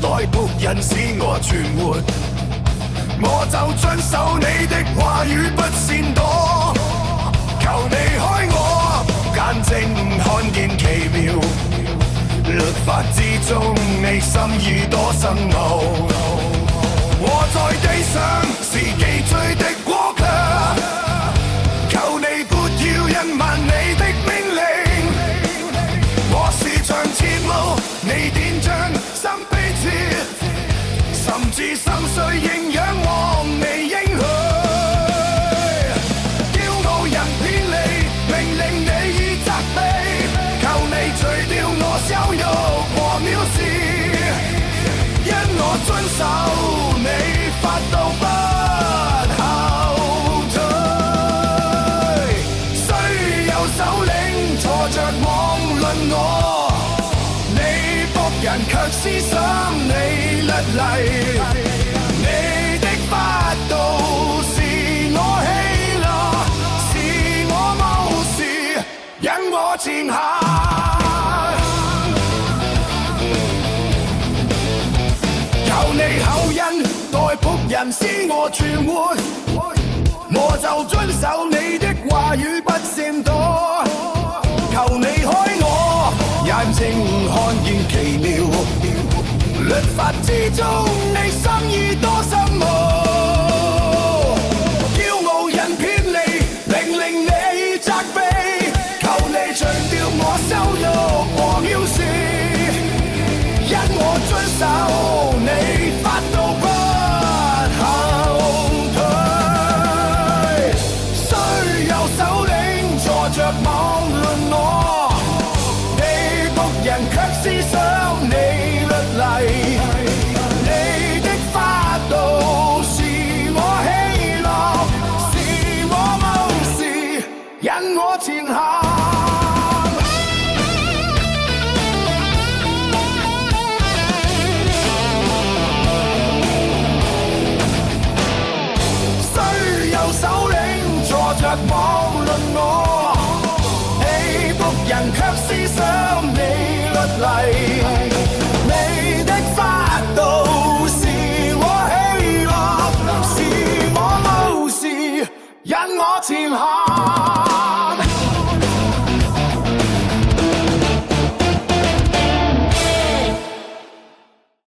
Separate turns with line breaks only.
待僕人使我存活，我就遵守你的話語不閃躲。求你開我眼睛看見奇妙，律法之中你心意多深奧。我在地上是寄居的國強，求你不要隱瞞你的命令。我是像鐵路，你點將心甚至心碎仍仰望你應許，驕傲人偏離，命令你已責備，求你除掉我羞辱和藐視，因我遵守你法度不後退。雖有首領坐着妄論我，你僕人卻思想你律例。你的法度是我喜樂，是我謀士，引我前行。求你厚恩待僕人使我存活，我就遵守你的話語不閃躲。求你開我眼睛看見奇妙，律法之中你心意多深奧。驕傲人偏離，命令你責備，求你除掉我羞辱和藐視，因我遵守你法度不後退。雖有首領坐着妄論我，你僕人卻思想你律例。你的法度是我喜樂，是我謀士，引我前行。雖有首領坐着妄論我，你僕人卻思想你律例。你的法度是我喜樂，是我謀士，引我前行。